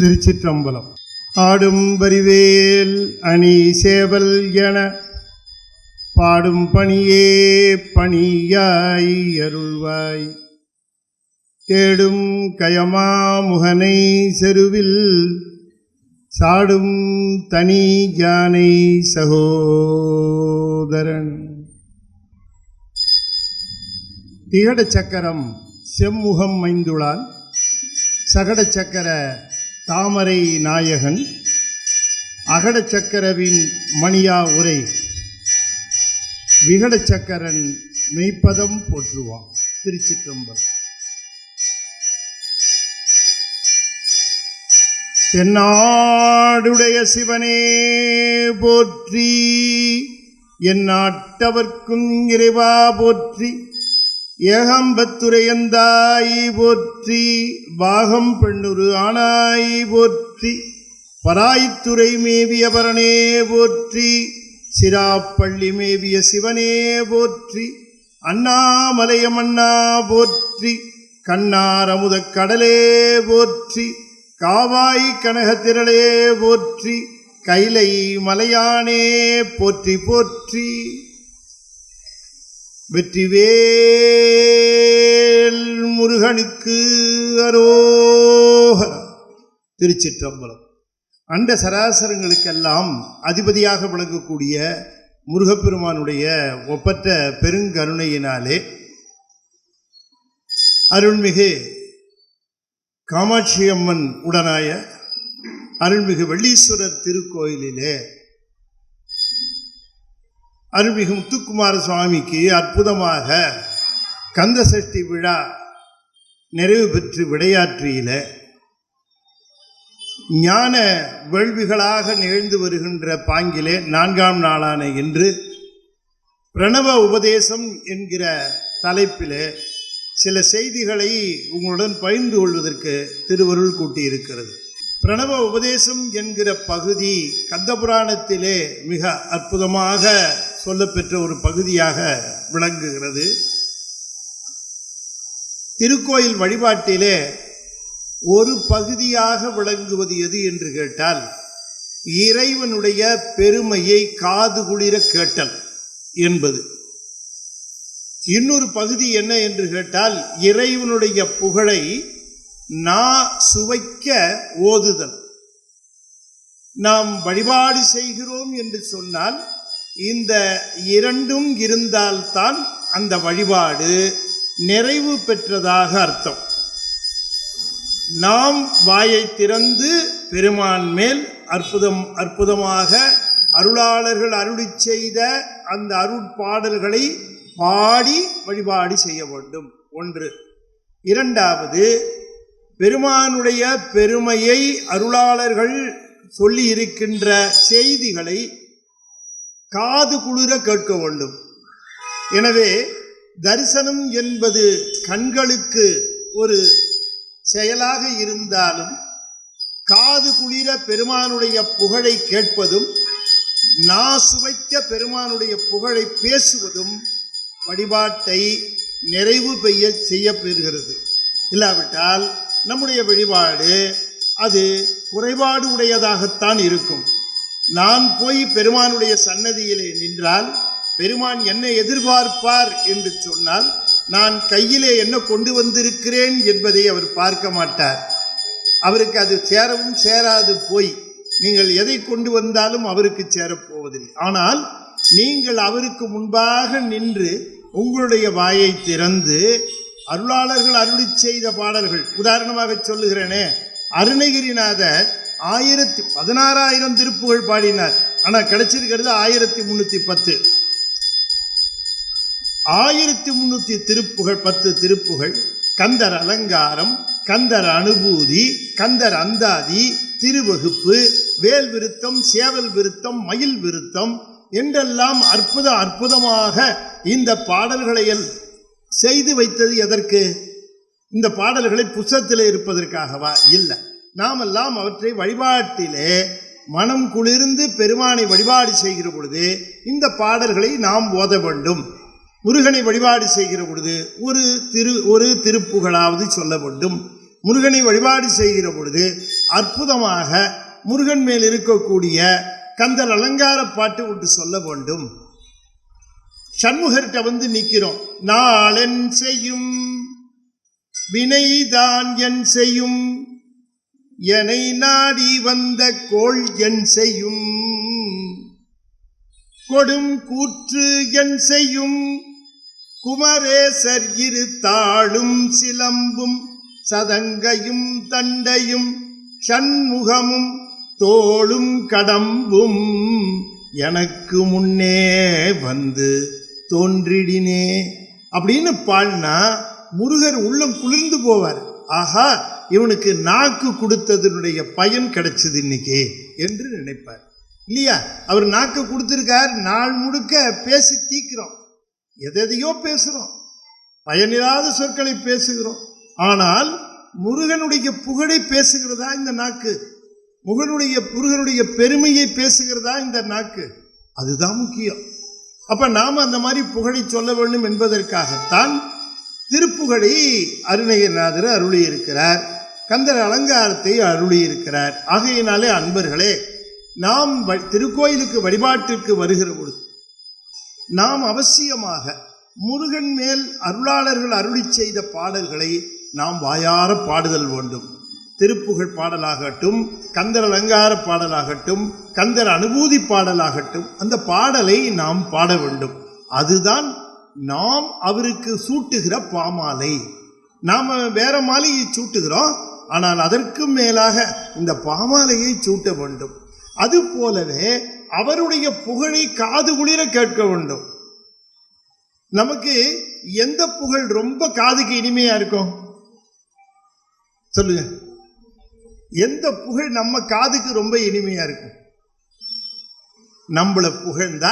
திருச்சிற்றம்பலம். ஆடும் பரிவேல் அணி சேவல் என பாடும் பணியே பணியாய் அருள்வாய். தேடும் கயமா முகனை செருவில் சாடும் தனி யானை சகோதரன். திகட சக்கரம் செம்முகம் மைந்துளான் சகட சக்கர தாமரை நாயகன் அகட சக்கரவின் மணியா உரை விகட சக்கரன் மெய்ப்பதம் போற்றுவான். திருச்சிற்றம்பலம். தென்னாடுடைய சிவனே போற்றி, என் நாட்டவர்க்கும் இறைவா போற்றி, ஏகம்பத்துரையந்தாய் போற்றி, பாகம் பெண்ணுரு ஆனாய் போற்றி, பராய்த்துறை மேவிய பரனே போற்றி, சிராப்பள்ளி மேவிய சிவனே போற்றி, அண்ணாமலையம் அண்ணா போற்றி, கண்ணாரமுதக் கடலே போற்றி, காவாய் கனகத்திரளே போற்றி, கைலை மலையானே போற்றி போற்றி. வெற்றிவேல் முருகனுக்கு அரோகரா. திருச்சிற்றம்பலம். அண்ட சராசரங்களுக்கெல்லாம் அதிபதியாக விளங்கக்கூடிய முருகப்பெருமானுடைய ஒப்பற்ற பெருங்கருணையினாலே அருள்மிகு காமாட்சி அம்மன் உடனாய அருள்மிகு வெள்ளீஸ்வரர் திருக்கோயிலிலே அருள்மிகு முத்துக்குமார சுவாமிக்கு அற்புதமாக கந்த சஷ்டி விழா நிறைவு பெற்று விடையாற்றியில ஞான வேள்விகளாக நிகழ்ந்து வருகின்ற பாங்கிலே 4ஆம் நாளான இன்று பிரணவ உபதேசம் என்கிற தலைப்பிலே சில செய்திகளை உங்களுடன் பகிர்ந்து கொள்வதற்கு திருவருள் கூட்டியிருக்கிறது. பிரணவ உபதேசம் என்கிற பகுதி கந்தபுராணத்திலே மிக அற்புதமாக சொல்லப்பெற்ற ஒரு பகுதியாக விளங்குகிறது. திருக்கோயில் வழிபாட்டிலே ஒரு பகுதியாக விளங்குவது எது என்று கேட்டால், இறைவனுடைய பெருமையை காது குளிர கேட்டல் என்பது. இன்னொரு பகுதி என்ன என்று கேட்டால், இறைவனுடைய புகழை சுவைக்க ஓதுதல். நாம் வழிபாடு செய்கிறோம் என்று சொன்னால் இந்த இரண்டும் இருந்தால்தான் அந்த வழிபாடு நிறைவு பெற்றதாக அர்த்தம். நாம் வாயை திறந்து பெருமான் மேல் அற்புதமாக அருளாளர்கள் அருளி செய்த அந்த அருட்பாடல்களை பாடி வழிபாடு செய்ய வேண்டும். ஒன்று. இரண்டாவது, பெருமானுடைய பெருமையை அருளாளர்கள் சொல்லி இருக்கின்ற செய்திகளை காது குளிர கேட்க வேண்டும். எனவே தரிசனம் என்பது கண்களுக்கு ஒரு செயலாக இருந்தாலும் காது குளிர பெருமானுடைய புகழை கேட்பதும் சுவைக்க பெருமானுடைய புகழை பேசுவதும் வழிபாட்டை நிறைவு செய்ய பெறுகிறது. இல்லாவிட்டால் நம்முடைய வழிபாடு அது குறைபாடு உடையதாகத்தான் இருக்கும். நான் போய் பெருமானுடைய சன்னதியிலே நின்றால் பெருமான் என்ன எதிர்பார்ப்பார் என்று சொன்னால், நான் கையிலே என்ன கொண்டு வந்திருக்கிறேன் என்பதை அவர் பார்க்க மாட்டார். அவருக்கு அது சேரவும் சேராது. போய் நீங்கள் எதை கொண்டு வந்தாலும் அவருக்கு சேரப்போவதில்லை. ஆனால் நீங்கள் அவருக்கு முன்பாக நின்று உங்களுடைய வாயை திறந்து அருளாளர்கள் அருளி செய்த பாடல்கள், உதாரணமாக சொல்லுகிறேனே, அருணகிரிநாதர் 16,000 திருப்புகள் பாடினார். ஆனால் கிடைச்சிருக்கிறது 1310. 1300 திருப்புகள், 10 திருப்புகள் கந்தர் அலங்காரம், கந்தர் அனுபூதி, கந்தர் அந்தாதி, திருவகுப்பு, வேல் விருத்தம், சேவல் விருத்தம், மயில் விருத்தம் என்றெல்லாம் அற்புதமாக இந்த பாடல்களை செய்து வைத்தது எதற்கு? இந்த பாடல்களை புத்தகத்திலே இருப்பதற்காகவா? இல்லை. நாமெல்லாம் அவற்றை வழிபாட்டிலே மனம் குளிர்ந்து பெருமானை வழிபாடு செய்கிற பொழுது இந்த பாடல்களை நாம் ஓத வேண்டும். முருகனை வழிபாடு செய்கிற பொழுது ஒரு திருப்புகழாவது சொல்ல வேண்டும். முருகனை வழிபாடு செய்கிற பொழுது அற்புதமாக முருகன் மேல் இருக்கக்கூடிய கந்தர் அலங்கார பாட்டு ஒன்று சொல்ல வேண்டும். சண்முகர்கிட்ட வந்து நிற்கிறோம். நாளென் செய்யும் வினைதான் என் செய்யும், என்னை நாடி வந்த கோள் என் செய்யும், கொடும் கூற்று என் செய்யும், குமரேசர் இரு தாளும் சிலம்பும் சதங்கையும் தண்டையும் சண்முகமும் தோளும் கடம்பும் எனக்கு முன்னே வந்து தோன்றிடினே அப்படின்னு பாடினா முருகர் உள்ளம் குளிர்ந்து போவார். ஆஹா, இவனுக்கு நாக்கு கொடுத்ததனுடைய பயன் கிடைச்சது இன்னைக்கு என்று நினைப்பார் இல்லையா? அவர் நாக்கு கொடுத்திருக்கார். நாள் முழுக்க பேசி தீக்கிறோம், எதையோ பேசுகிறோம், பயனில்லாத சொற்களை பேசுகிறோம். ஆனால் முருகனுடைய புகழை பேசுகிறதா இந்த நாக்கு? முருகனுடைய பெருமையை பேசுகிறதா இந்த நாக்கு? அதுதான் முக்கியம். அப்ப நாம அந்த மாதிரி புகழை சொல்ல வேண்டும் என்பதற்காகத்தான் திருப்புகழை அருணகிரிநாதர் அருளியிருக்கிறார், கந்தர் அலங்காரத்தை அருளியிருக்கிறார். ஆகையினாலே அன்பர்களே, நாம் திருக்கோயிலுக்கு வழிபாட்டிற்கு வருகிற பொழுது நாம் அவசியமாக முருகன் மேல் அருளாளர்கள் அருளி செய்த பாடல்களை நாம் வாயார பாடுதல் வேண்டும். திருப்புகழ் பாடலாகட்டும், கந்தர் அலங்கார பாடலாகட்டும், கந்தர் அனுபூதி பாடலாகட்டும், அந்த பாடலை நாம் பாட வேண்டும். அதுதான் நாம் அவருக்கு சூட்டுகிற பாமாலை. நாம் வேற மாலையை சூட்டுகிறோம், ஆனால் அதற்கு மேலாக இந்த பாமாலையை சூட்ட வேண்டும். அது போலவே அவருடைய புகழை காது குளிர கேட்க வேண்டும். நமக்கு எந்த புகழ் ரொம்ப காதுக்கு இனிமையா இருக்கும் சொல்லுங்க? எந்த புகழ் நம்ம காதுக்கு ரொம்ப இனிமையா இருக்கும்? நம்மளை புகழ்ந்தா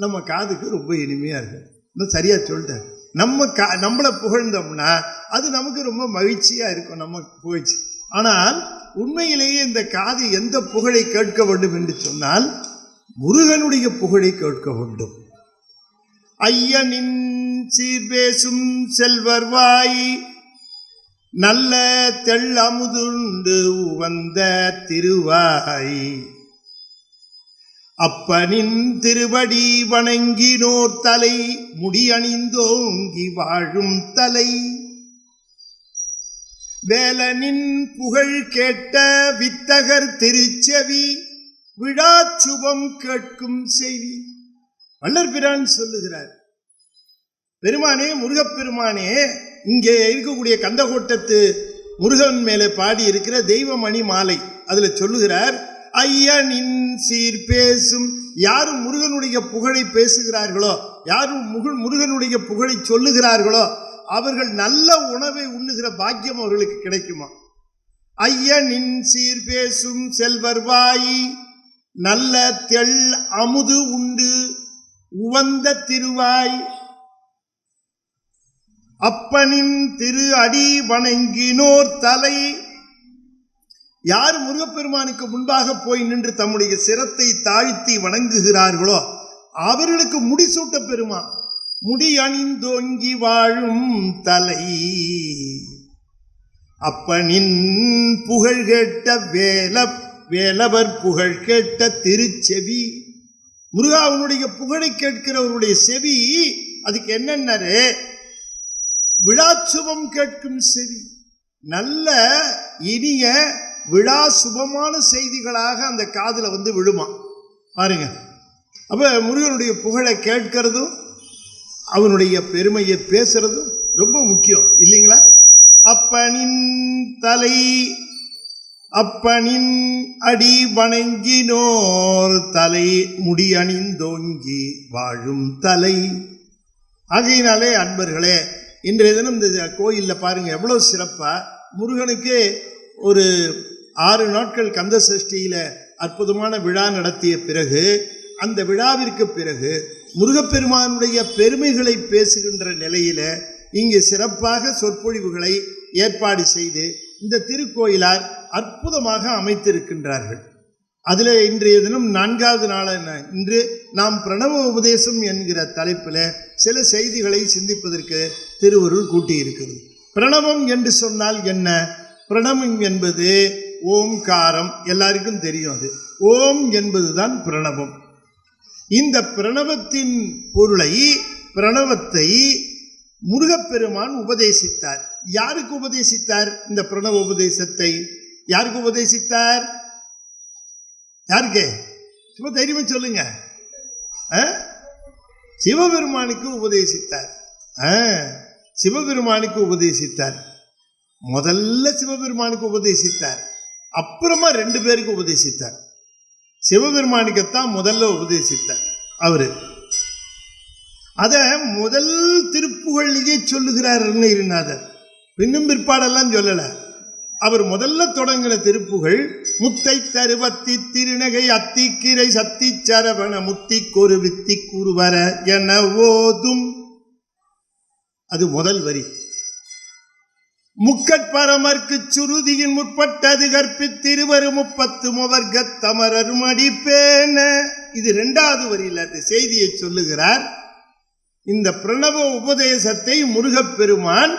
நம்ம காதுக்கு ரொம்ப இனிமையா இருக்கும். இன்னும் சரியா சொல்லிட்டேன். நம்மளை புகழ்ந்தோம்னா அது நமக்கு ரொம்ப மகிழ்ச்சியா இருக்கும், நம்ம புகழ்ச்சி. ஆனால் உண்மையிலேயே இந்த காது எந்த புகழை கேட்க வேண்டும் என்று சொன்னால் முருகனுடைய புகழை கேட்க வேண்டும். ஐயனின் சீர்பேசும் செல்வர்வாய் நல்ல தெள்ளமுதுண்டு உவந்த திருவாய், அப்பனின் திருவடி வணங்கினோர் தலை முடியணிந்தோங்கி வாழும் தலை, வேலனின் புகழ் கேட்ட வித்தகர் திருச்செவி விழாச்சுபம் கேட்கும் செய்தி. வள்ளற்பிரான் சொல்லுகிறார், பெருமானே, முருகப்பெருமானே, இங்கே இருக்கக்கூடிய கந்தகோட்டத்து முருகன் மேலே பாடி இருக்கிற தெய்வமணி மாலை, அதுல சொல்லுகிறார், ஐயனின் சீர் பேசும். யாரும் முருகனுடைய புகழை பேசுகிறார்களோ, யாரும் முருகனுடைய புகழை சொல்லுகிறார்களோ அவர்கள் நல்ல உணவை உண்ணுகிற பாக்கியம் அவர்களுக்கு கிடைக்குமா? ஐயனின் சீர் பேசும் செல்வர்வாய் நல்ல தெள் அமுது உண்டு உவந்த திருவாய், அப்பனின் திரு அடி வணங்கினோர் தலை. யார் முருகப்பெருமானுக்கு முன்பாக போய் நின்று தம்முடைய சிரத்தை தாழ்த்தி வணங்குகிறார்களோ அவர்களுக்கு முடிசூட்ட பெருமா. முடி அணிந்தோங்கி வாழும் தலை, அப்பனின் புகழ் கேட்ட வேலவர் புகழ் கேட்ட திருச்செவி. முருகாவனுடைய புகழை கேட்கிறவருடைய செவி அதுக்கு என்னென்னரு? விழாசுபம் கேட்கும் செவி. நல்ல இனிய விழா சுபமான செய்திகளாக அந்த காதுல வந்து விழுமா பாருங்க. அப்ப முருகனுடைய புகழை கேட்கிறதும் அவனுடைய பெருமையை பேசுறதும் ரொம்ப முக்கியம் இல்லைங்களா? அப்பனின் தலை, அப்பனின் அடி வணங்கினோர் தலை முடி அணிந்தோங்கி வாழும் தலை. ஆகையினாலே அன்பர்களே, இன்றைய தினம் இந்த கோயிலில் பாருங்க எவ்வளோ சிறப்பா முருகனுக்கு ஒரு 6 நாட்கள் கந்த சஷ்டியில் அற்புதமான விழா நடத்திய பிறகு, அந்த விழாவிற்கு பிறகு முருகப்பெருமானுடைய பெருமைகளை பேசுகின்ற நிலையில இங்கு சிறப்பாக சொற்பொழிவுகளை ஏற்பாடு செய்து இந்த திருக்கோயிலார் அற்புதமாக அமைத்திருக்கின்றார்கள். அதில் இன்றைய தினம் 4வது நாளான இன்று நாம் பிரணவ உபதேசம் என்கிற தலைப்பில் சில செய்திகளை சிந்திப்பதற்கு திருவருள் கூட்டியிருக்கிறது. பிரணவம் என்று சொன்னால் என்ன? பிரணவம் என்பது ஓம்காரம், எல்லாருக்கும் தெரியும். அது ஓம் என்பதுதான் பிரணவம். இந்த பிரணவத்தின் பொருளை, பிரணவத்தை முருகப்பெருமான் உபதேசித்தார். யாருக்கு உபதேசித்தார்? இந்த பிரணவ உபதேசத்தை யாருக்கு உபதேசித்தார்? யாருக்கு? சும்மா தைரியமா சொல்லுங்க. சிவபெருமானுக்கு உபதேசித்தார். சிவபெருமானுக்கு உபதேசித்தார். முதல்ல சிவபெருமானுக்கு உபதேசித்தார், அப்புறமா 2 பேருக்கு உபதேசித்தார். சிவபெருமானுக்குத்தான் முதல்ல உபதேசித்தார். அவரு அத முதல் திருப்புகழிலேயே சொல்லுகிறார் அருணகிரிநாதர். பின்னும் பிற்பாடெல்லாம் சொல்லல. அவர் முதல்ல தொடங்கின திருப்புகள் முத்தை தருவத்தி திருநகை அத்திக்கிரை சத்தி சரவண முத்தி கொரு வித்தி குருவர என ஓதும். அது முதல் வரி. முக்கட்பரமர்க்கு சுருதியின் முற்பட்டது கற்பித்திருவரு 30 முவர்க்கத் தமரர் மடிப்பேன. இது 2வது வரியில் அந்த செய்தியை சொல்லுகிறார். இந்த பிரணவ உபதேசத்தை முருகப்பெருமான்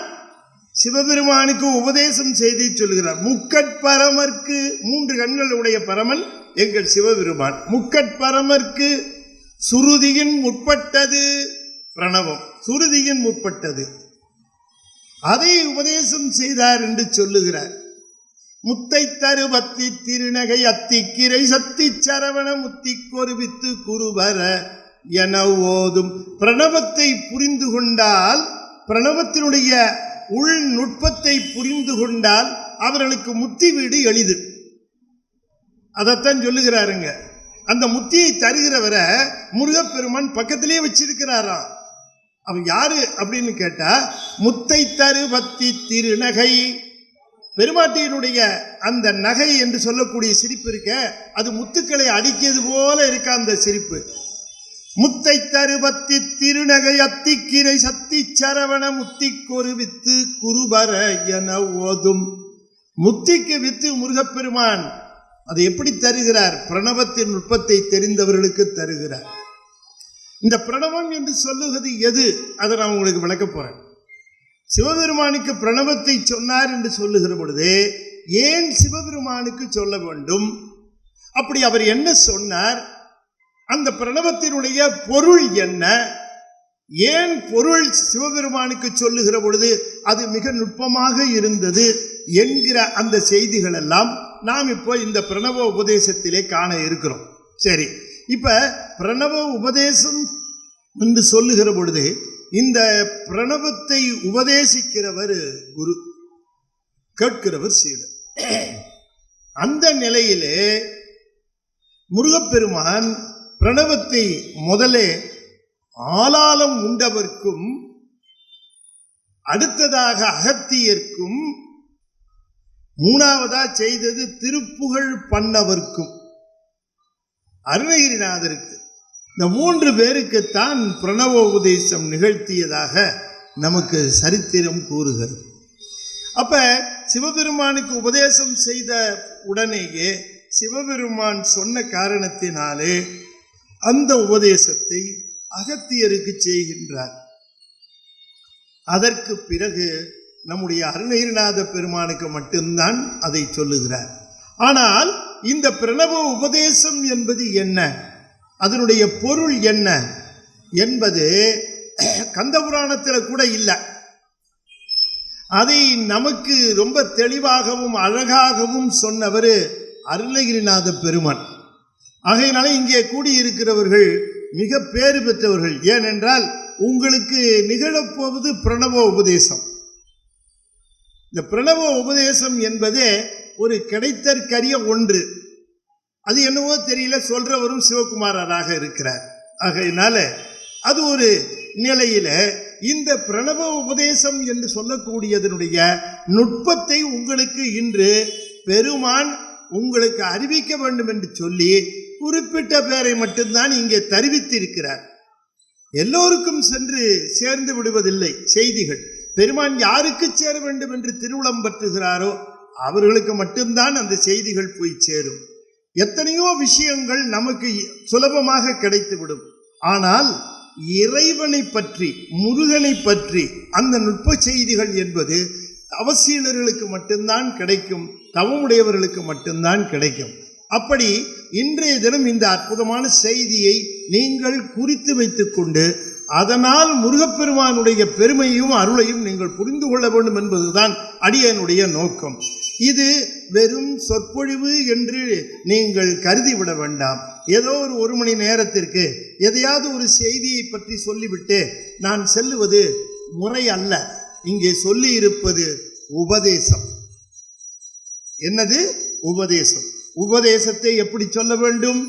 சிவபெருமானுக்கு உபதேசம் செய்து சொல்லுகிறார். முக்கட்பரமர்க்கு, 3 கண்கள் உடைய பரமன் எங்கள் சிவபெருமான். முக்கட்பரமர்க்கு சுருதியின் முற்பட்டது பிரணவம், சுருதியின் முற்பட்டது, அதை உபதேசம் செய்தார் என்று சொல்லுகிறார். முத்தை தருவத்தி திருநகை அத்திக்கிரை சத்தி சரவண முத்தி கொருவித்து குருவர என ஓதும். பிரணவத்தை புரிந்து கொண்டால், பிரணவத்தினுடைய உள் நுட்பத்தை புரிந்து கொண்டால் அவர்களுக்கு முத்தி வீடு எளிது. அதைத்தான் சொல்லுகிறாருங்க. அந்த முத்தியை தருகிறவரை முருகப்பெருமான் பக்கத்திலேயே வச்சிருக்கிறாராம். அவன் யாரு அப்படின்னு கேட்டா, முத்தை தருவத்தி திருநகை, பெருமாட்டியினுடைய அந்த நகை என்று சொல்லக்கூடிய சிரிப்பு இருக்க, அது முத்துக்களை அடிக்கியது போல இருக்க அந்த சிரிப்பு. முத்தை தருவத்தி திருநகை அத்திக்கிரை சத்தி சரவண முத்தி கொரு வித்து குருபர என ஓதும். முத்திக்கு வித்து முருகப்பெருமான் அதை எப்படி தருகிறார்? பிரணவத்தின் நுட்பத்தை தெரிந்தவர்களுக்கு தருகிறார். இந்த பிரணவம் என்று சொல்லுவது எது? அதை நான் உங்களுக்கு விளக்க போறேன். சிவபெருமானுக்கு பிரணவத்தை சொன்னார் என்று சொல்லுகிற பொழுது ஏன் சிவபெருமானுக்கு சொல்ல வேண்டும்? அப்படி அவர் என்ன சொன்னார்? அந்த பிரணவத்தினுடைய பொருள் என்ன? ஏன் பொருள் சிவபெருமானுக்கு சொல்லுகிற பொழுது அது மிக நுட்பமாக இருந்தது என்கிற அந்த செய்திகள் எல்லாம் நாம் இப்போ இந்த பிரணவ உபதேசத்திலே காண இருக்கிறோம். சரி, இப்ப பிரணவ உபதேசம் என்று சொல்லுகிற பொழுது இந்த பிரணவத்தை உபதேசிக்கிறவர் குரு, கேட்கிறவர் சீடர். அந்த நிலையிலே முருகப்பெருமான் பிரணவத்தை முதலே ஆலாலம் உண்டவர்க்கும் அடுத்ததாக அகத்தியர்க்கும் மூணாவதா செய்தது திருப்புகழ் பண்ணவர்க்கும் அருணகிரிநாதருக்கு, இந்த 3 பேருக்குத்தான் பிரணவ உபதேசம் நிகழ்த்தியதாக நமக்கு சரித்திரம் கூறுகிறது. அப்ப சிவபெருமானுக்கு உபதேசம் செய்த உடனேயே சிவபெருமான் சொன்ன காரணத்தினாலே அந்த உபதேசத்தை அகத்தியருக்கு செய்கின்றார். அதற்கு பிறகு நம்முடைய அருணகிரிநாத பெருமானுக்கு மட்டும்தான் அதை சொல்லுகிறார். ஆனால் இந்த பிரணவ உபதேசம் என்பது என்ன, அதனுடைய பொருள் என்ன என்பது கந்தபுராணத்தில் கூட இல்லை. அதை நமக்கு ரொம்ப தெளிவாகவும் அழகாகவும் சொன்னவர் அருணகிரிநாத பெருமான். ஆகையினால இங்கே கூடியிருக்கிறவர்கள் மிக பேறு பெற்றவர்கள். ஏனென்றால் உங்களுக்கு நிகழப்போவது பிரணவ உபதேசம். இந்த பிரணவ உபதேசம் என்பதே ஒரு கிடைத்தற்கரிய ஒன்று. அது என்னவோ தெரியல, சொல்றவரும் சிவகுமாரராக இருக்கிறார். ஆகையினால அது ஒரு நிலையில இந்த பிரணவ உபதேசம் என்று சொல்லக்கூடியதனுடைய நுட்பத்தை உங்களுக்கு இன்று பெருமான் உங்களுக்கு அறிவிக்க வேண்டும் என்று சொல்லி குறிப்பிட்ட பேரை மட்டும்தான் இங்கே தெரிவித்திருக்கிறார். எல்லோருக்கும் சென்று சேர்ந்து விடுவதில்லை செய்திகள். பெருமான் யாருக்கு சேர வேண்டும் என்று திருவுளம் பற்றுகிறாரோ அவர்களுக்கு மட்டும்தான் அந்த செய்திகள் போய் சேரும். எத்தனையோ விஷயங்கள் நமக்கு சுலபமாக கிடைத்துவிடும். ஆனால் இறைவனை பற்றி, முருகனை பற்றி அந்த நுட்ப செய்திகள் என்பது அவசீலர்களுக்கு மட்டும்தான் கிடைக்கும். தவமுடையவர்களுக்கு மட்டும்தான் கிடைக்கும். அப்படி இன்றைய தினம் இந்த அற்புதமான செய்தியை நீங்கள் குறித்து வைத்துக்கொண்டு அதனால் முருகப்பெருமானுடைய பெருமையும் அருளையும் நீங்கள் புரிந்து கொள்ள வேண்டும் என்பதுதான் அடியனுடைய நோக்கம். இது வெறும் சொற்பொழிவு என்று நீங்கள் கருதிவிட வேண்டாம். ஏதோ ஒரு மணி நேரத்திற்கு எதையாவது ஒரு செய்தியை பற்றி சொல்லிவிட்டு நான் செல்லுவது முறை அல்ல. இங்கே சொல்லி இருப்பது உபதேசம். என்னது உபதேசம்? உபதேசத்தை எப்படி சொல்ல வேண்டும்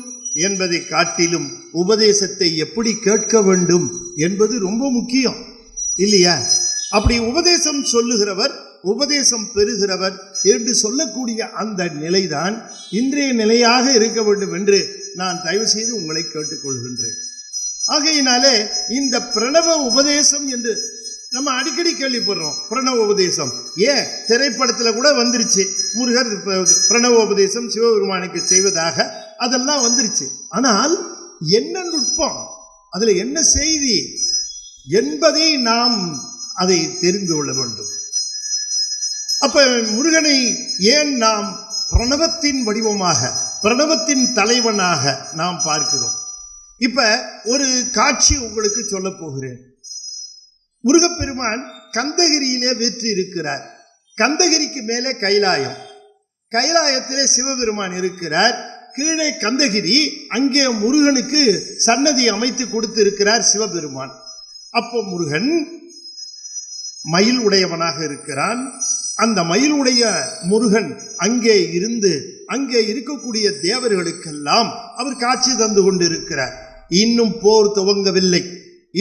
என்பதை காட்டிலும் உபதேசத்தை எப்படி கேட்க வேண்டும் என்பது ரொம்ப முக்கியம் இல்லையா? அப்படி உபதேசம் சொல்லுகிறவர், உபதேசம் பெறுகிறவர் என்று சொல்லக்கூடிய அந்த நிலைதான் இன்றைய நிலையாக இருக்க வேண்டும் என்று நான் தயவு செய்து உங்களை கேட்டுக்கொள்கின்றேன். ஆகையினாலே இந்த பிரணவ உபதேசம் என்று நம்ம அடிக்கடி கேள்விப்படுறோம். பிரணவ உபதேசம் ஏன் திரைப்படத்தில் கூட வந்துருச்சு. முருகர் பிரணவ உபதேசம் சிவபெருமானுக்கு செய்வதாக அதெல்லாம் வந்துருச்சு. ஆனால் என்ன நுட்பம், அதில் என்ன செய்தி என்பதை நாம் அதை தெரிந்து கொள்ள வேண்டும். அப்ப முருகனை ஏன் நாம் பிரணவத்தின் வடிவமாக, பிரணவத்தின் தலைவனாக நாம் பார்க்கிறோம்? இப்ப ஒரு காட்சி உங்களுக்கு சொல்ல போகிறேன். முருகப்பெருமான் கந்தகிரியிலே வீற்று இருக்கிறார். கந்தகிரிக்கு மேலே கைலாயம், கைலாயத்திலே சிவபெருமான் இருக்கிறார். கீழே கந்தகிரி, அங்கே முருகனுக்கு சன்னதி அமைத்து கொடுத்திருக்கிறார் சிவபெருமான். அப்போ முருகன் மயில் உடையவனாக இருக்கிறான். அந்த மயிலுடைய முருகன் அங்கே இருந்து அங்கே இருக்கக்கூடிய தேவர்களுக்கெல்லாம் அவர் காட்சி தந்து கொண்டிருக்கிறார். இன்னும் போர் துவங்கவில்லை,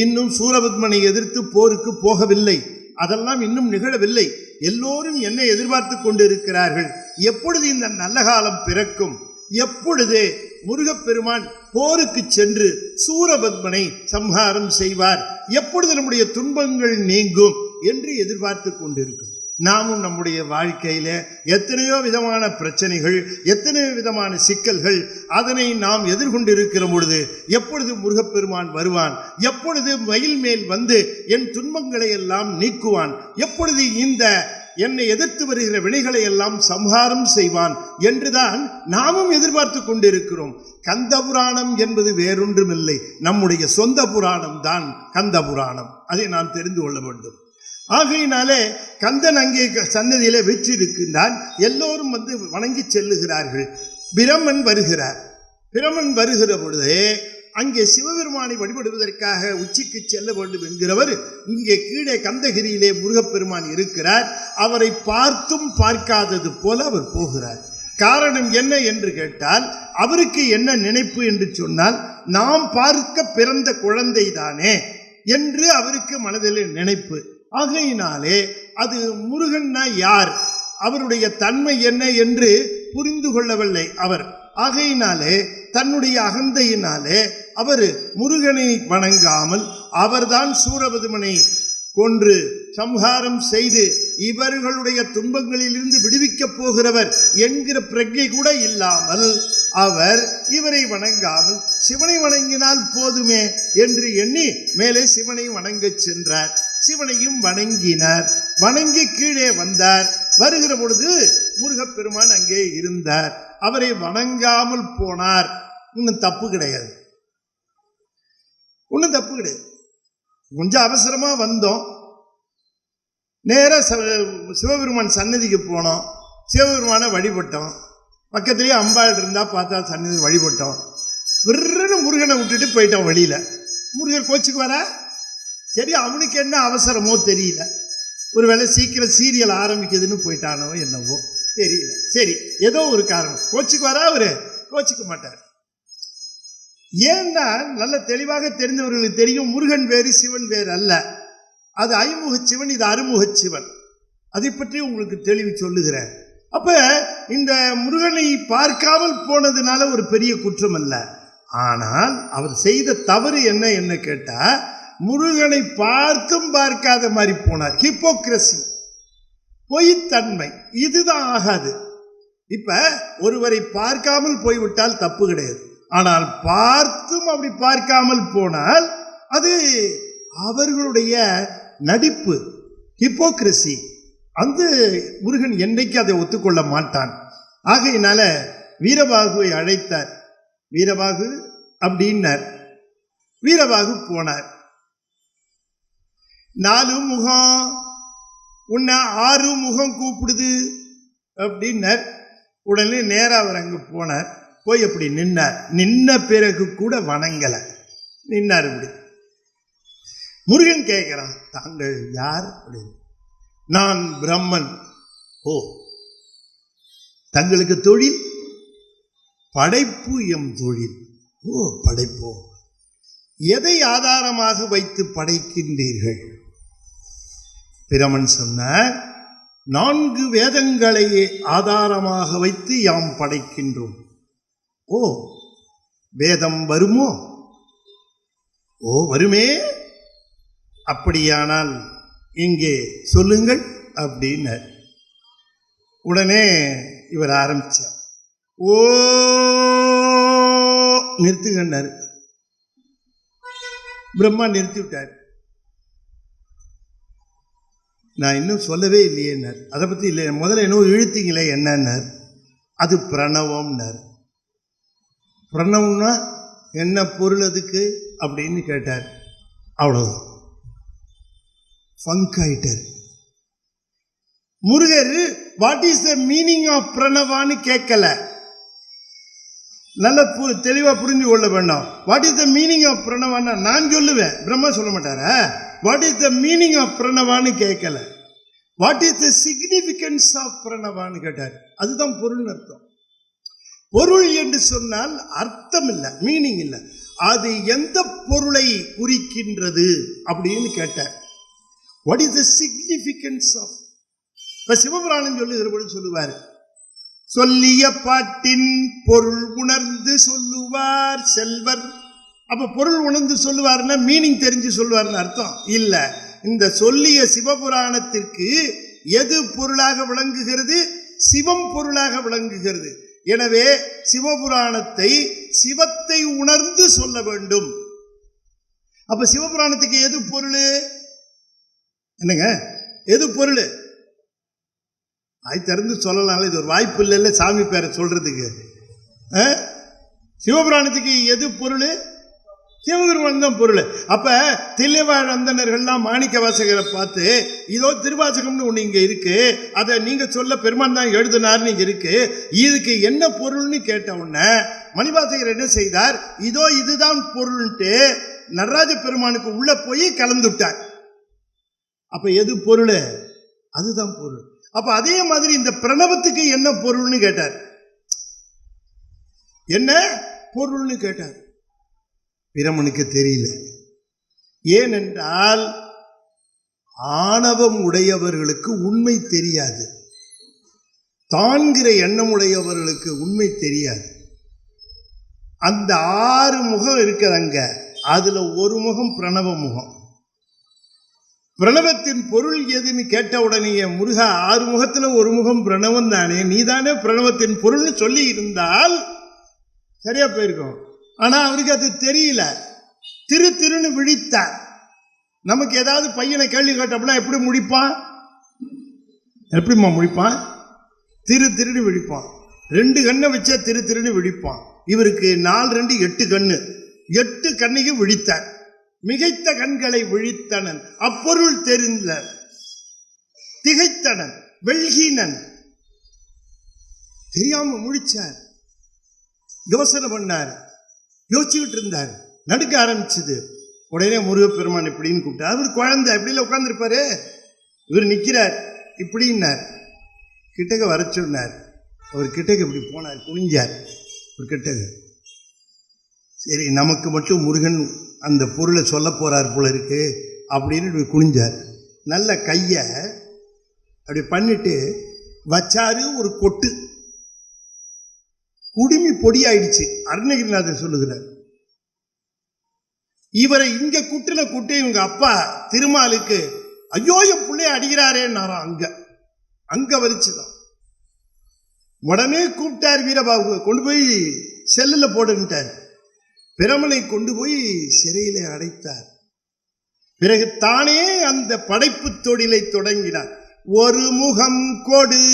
இன்னும் சூரபத்மனை எதிர்த்து போருக்கு போகவில்லை, அதெல்லாம் இன்னும் நிகழவில்லை. எல்லோரும் என்னை எதிர்பார்த்து கொண்டிருக்கிறார்கள். எப்பொழுது இந்த நல்ல காலம் பிறக்கும், எப்பொழுது முருகப்பெருமான் போருக்கு சென்று சூரபத்மனை சம்ஹாரம் செய்வார், எப்பொழுது நம்முடைய துன்பங்கள் நீங்கும் என்று எதிர்பார்த்து கொண்டிருக்கும். நாமும் நம்முடைய வாழ்க்கையில எத்தனையோ விதமான பிரச்சனைகள், எத்தனையோ விதமான சிக்கல்கள், அதனை நாம் எதிர்கொண்டிருக்கிற பொழுது எப்பொழுது முருகப்பெருமான் வருவான், எப்பொழுது மயில் மேல் வந்து என் துன்பங்களை எல்லாம் நீக்குவான், எப்பொழுது இந்த என்னை எதிர்த்து வருகிற வினைகளை எல்லாம் சம்ஹாரம் செய்வான் என்றுதான் நாமும் எதிர்பார்த்து கொண்டிருக்கிறோம். கந்த புராணம் என்பது வேறொன்றுமில்லை, நம்முடைய சொந்த புராணம் தான் கந்த புராணம். அதை நாம் தெரிந்து கொள்ள வேண்டும். ஆகையினாலே கந்தன் அங்கே சன்னதியிலே வீற்றிருக்கின்றான். எல்லோரும் வந்து வணங்கி செல்லுகிறார்கள். பிரமன் வருகிறார். பிரமன் வருகிற பொழுது அங்கே சிவபெருமானை வழிபடுவதற்காக உச்சிக்கு செல்ல வேண்டும் என்கிறவர் இங்கே கீழே கந்தகிரியிலே முருகப்பெருமான் இருக்கிறார். அவரை பார்த்தும் பார்க்காதது போல அவர் போகிறார். காரணம் என்ன என்று கேட்டால், அவருக்கு என்ன நினைப்பு என்று சொன்னால், நாம் பார்க்க பிறந்த குழந்தை தானே என்று அவருக்கு மனதில் நினைப்பு. ஆகையினாலே அது முருகன்னா யார், அவருடைய தன்மை என்ன என்று புரிந்து கொள்ளவில்லை அவர். ஆகையினாலே தன்னுடைய அகந்தையினாலே அவர் முருகனை வணங்காமல் அவர்தான் சூரபத்மனை கொன்று சம்ஹாரம் செய்து இவர்களுடைய துன்பங்களிலிருந்து விடுவிக்கப் போகிறவர் என்கிற பிரஜை கூட இல்லாமல் அவர் இவரை வணங்காமல் சிவனை வணங்கினால் போதுமே என்று எண்ணி மேலே சிவனை வணங்கச் சென்றார். சிவனையும் வணங்கினார். வணங்கி கீழே வந்தார். வருகிற பொழுது முருகப்பெருமான் அங்கே இருந்தார். அவரை வணங்காமல் போனார். இன்னும் தப்பு கிடையாது, ஒன்றும் தப்பு கிடையாது. கொஞ்சம் அவசரமா வந்தோம், நேர சிவபெருமான் சன்னதிக்கு போனோம், சிவபெருமானை வழிபட்டோம். பக்கத்திலேயே அம்பாள் இருந்தா பார்த்தா சன்னதி வழிபட்டோம். விருன்னு முருகனை விட்டுட்டு போயிட்டோம் வெளியில. முருகன் கோச்சுக்கு வரா? சரி, அவனுக்கு என்ன அவசரமோ தெரியல, ஒருவேளை சீக்கிரம் சீரியல் ஆரம்பிக்குதுன்னு போயிட்டானோ என்னவோ தெரியல. சரி, ஏதோ ஒரு காரணம். கோச்சுக்கு வரா? அவரு கோச்சுக்க மாட்டார். ஏன்னா நல்ல தெளிவாக தெரிந்தவர்களுக்கு தெரியும், முருகன் வேறு சிவன் வேறு அல்ல. அது ஐமுக சிவன், இது அறுமுக சிவன். அதை பற்றி உங்களுக்கு தெளிவு சொல்லுகிறேன். அப்ப இந்த முருகனை பார்க்காமல் போனதுனால ஒரு பெரிய குற்றம் அல்ல. ஆனால் அவர் செய்த தவறு என்ன கேட்டா, முருகனை பார்த்தும் பார்க்காத மாதிரி போனார். ஹிப்போக்ரசி, பொய்த்தன்மை, இதுதான் ஆகாது. இப்ப ஒருவரை பார்க்காமல் போய்விட்டால் தப்பு கிடையாது. ஆனால் பார்த்தும் அப்படி பார்க்காமல் போனால் அது அவர்களுடைய நடிப்பு, ஹிப்போக்ரசி. அந்த முருகன் என்னைக்கு அதை ஒத்துக்கொள்ள மாட்டான். ஆகையினால வீரபாகுவை அழைத்தார். வீரபாகு அப்படின்னார். வீரபாகு போனார். 4 முகம் உன்னை 6 முகம் கூப்பிடுது அப்படின்னார். உடனே நேராக அவர் அங்கே போனார். போய் அப்படி நின்னார். நின்ன பிறகு கூட வணங்கலை, நின்னார். இப்படி முருகன் கேட்கிறான், தாங்கள் யார் அப்படின்னு. நான் பிரம்மன். ஓ, தங்களுக்கு தொழில்? படைப்பு எம் தொழில். ஓ, படைப்போ. எதை ஆதாரமாக வைத்து படைக்கின்றீர்கள்? பிரமன் சொன்னார், 4 வேதங்களையே ஆதாரமாக வைத்து யாம் படைக்கின்றோம். ஓ, வேதம் வருமோ? ஓ, வருமே. அப்படியானால் இங்கே சொல்லுங்கள் அப்படின்னார். உடனே இவர் ஆரம்பிச்சார். ஓ, நிறுத்துங்கன்னார். பிரம்மா நிறுத்தி விட்டார். நான் இன்னும் சொல்லவே இல்லையேன்னார். அதை பற்றி இல்லை, முதல்ல என்ன இழுத்தீங்களே என்னன்னார். அது பிரணவம்னார். பிரணவம்னா என்ன பொருள் அதுக்கு அப்படின்னு கேட்டார். அவ்வளோதான், ஃபங்க் ஆயிட்டார். முருகர் what is the meaning of பிரணவான்னு கேட்கல. நல்ல தெளிவாக புரிஞ்சு கொள்ள வேண்டாம். What is the meaning of பிரணவான்னா நான் சொல்லுவேன், பிரம்மா சொல்ல மாட்டாரா? What is the meaning of பிரணவான்னு கேட்கல. What is the significance of பிரணவான்னு கேட்டார். அதுதான் பொருள் அர்த்தம். பொருள் என்று சொன்னால் அர்த்தம் இல்லை, மீனிங் இல்லை. அது எந்த பொருளை குறிக்கின்றது அப்படின்னு கேட்டார். What is the significance of. இப்ப சிவபுராணம் சொல்லுகிறபடி சொல்லுவார், சொல்லிய பாட்டின் பொருள் உணர்ந்து சொல்லுவார் செல்வர். அப்ப பொருள் உணர்ந்து சொல்லுவார்னா மீனிங் தெரிஞ்சு சொல்லுவார்னு அர்த்தம் இல்ல. இந்த சொல்லிய சிவபுராணத்திற்கு எது பொருளாக விளங்குகிறது? சிவம் பொருளாக விளங்குகிறது. எனவே சிவபுராணத்தை சிவத்தை உணர்ந்து சொல்ல வேண்டும். அப்ப சிவபுராணத்துக்கு எது பொருள்? என்னங்க, எது பொருள்? திறந்து சொல்லலாம், இது ஒரு வாய்ப்பு இல்லை சாமி பேரை சொல்றதுக்கு. சிவபுராணத்துக்கு எது பொருள்? சிவபெருமான் தான் பொருள். அப்ப தில்லைவாழ் அந்தணர்கள்லாம் மாணிக்க வாசகரை பார்த்து, இதோ திருவாசகம்னு ஒன்று இங்க இருக்கு, அதை நீங்க சொல்ல பெருமான் தான் எழுதினார்னு இங்க இருக்கு, இதுக்கு என்ன பொருள்னு கேட்ட உடனே மணிவாசகர் என்ன செய்தார்? இதோ இதுதான் பொருள்ன்ட்டு நடராஜ பெருமானுக்கு உள்ள போய் கலந்துட்டார். அப்ப எது பொருள்? அதுதான் பொருள். அப்ப அதே மாதிரி இந்த பிரணவத்துக்கு என்ன பொருள்னு கேட்டார். என்ன பொருள்னு கேட்டார். பிரமனுக்கு தெரியல. ஏனென்றால் ஆணவம் உடையவர்களுக்கு உண்மை தெரியாது, தான்கிற எண்ணம் உடையவர்களுக்கு உண்மை தெரியாது. அந்த 6 முகம் இருக்கிறாங்க, அதுல ஒரு முகம் பிரணவ முகம். பிரணவத்தின் பொருள் எதுன்னு கேட்ட உடனே, முருகா 6 முகத்துல ஒரு முகம் பிரணவம் தானே, நீதானே பிரணவத்தின் பொருள்னு சொல்லி இருந்தால் சரியா போயிருக்கும். ஆனா அவருக்கு அது தெரியல. திருன்னு விழித்தார். நமக்கு ஏதாவது பையனை கேள்வி கேட்டோம்னா எப்படி முடிப்பான்? எப்படிமா முடிப்பான்? திருன்னு விழிப்பான். 2 கண்ணை வச்சா திருன்னு விழிப்பான். இவருக்கு 4 2 8 கண்ணு. 8 கண்ணையும் விழித்தார். மிகைத்த கண்களை விழித்தனன், அப்பொருள் தெரிந்த திகைத்தனன், வெள்கினன். தெரியாம முழிச்சார். யோசனை பண்ணார், யோசிச்சுக்கிட்டு இருந்தார். நடுக்க ஆரம்பிச்சது. உடனே முருகப்பெருமான் இப்படின்னு கூப்பிட்டார். அவர் குழந்தை எப்படில உட்கார்ந்துருப்பாரு, இவர் நிற்கிறார். இப்படின்னார். கிட்டக்க வர சொன்னார். அவர் கிட்டக்க இப்படி போனார், குனிஞ்சார். ஒரு கிட்டக்க, சரி நமக்கு மட்டும் முருகன் அந்த பொருளை சொல்ல போறார் போல இருக்கு அப்படின்னு குனிஞ்சார். நல்ல கையை அப்படி பண்ணிட்டு வச்சாரு. ஒரு கொட்டு குடுமி பொடி ஆயிடுச்சு. அருணகிரிநாதர் சொல்லுகிறார், இவரை இங்க குட்டின குட்டி இவங்க அப்பா திருமாலுக்கு ஐயோ என் பிள்ளைய அடிக்கிறாரேன்னாராம். அங்க வரிச்சுதான். உடனே கூப்பிட்டார் வீரபாபு, கொண்டு போய் செல்லுல போட்டுட்டார். பிரமனை கொண்டு போய் சிறையிலே அடைத்தார். பிறகு தானே அந்த படைப்பு தொழிலை தொடங்கினார். ஒரு முகம் கொடு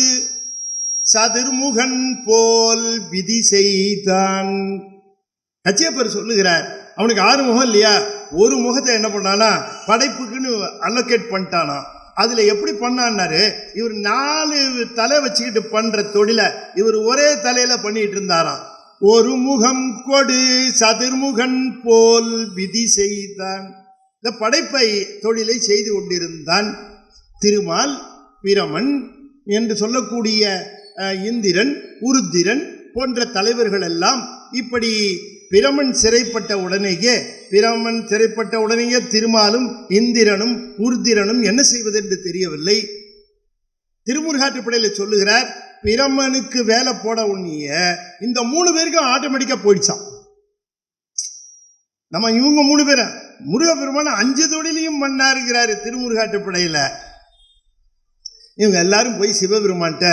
சதுர்முகன் போல் விதி செய்தான். கச்சியப்பர் சொல்லுகிறார், அவனுக்கு 6 முகம் இல்லையா, ஒரு முகத்தை என்ன பண்ணானா படைப்புக்குன்னு அலோகேட் பண்ணிட்டானா. அதுல எப்படி பண்ணான்னாரு, இவர் 4 தலை வச்சுக்கிட்டு பண்ற தொழில இவர் ஒரே தலையில பண்ணிட்டு இருந்தாராம். ஒரு முகம் கொடு சதுர்முகன் போல் விதி செய்தான். இந்த படைப்பை தொழிலை செய்து கொண்டிருந்தான். திருமால், பிரமன் என்று சொல்லக்கூடிய இந்திரன், உருத்திரன் போன்ற தலைவர்கள் எல்லாம் இப்படி பிரமன் சிறைப்பட்ட உடனேயே திருமாலும் இந்திரனும் உருத்திரனும் என்ன செய்வது என்று தெரியவில்லை. திருமுருகாற்றுப்படையில் சொல்லுகிறார், பிரமனுக்கு வேலை போட உடனே இந்த 3 பேருக்கும் ஆட்டோமேட்டிக்கா போயிடுச்சான். நம்ம இவங்க 3 பேரை முருகப்பெருமான 5 தொழிலையும் பண்ணாருங்கிறாரு திருமுருகாற்றுப்படையில. இவங்க எல்லாரும் போய் சிவபெருமான்கிட்ட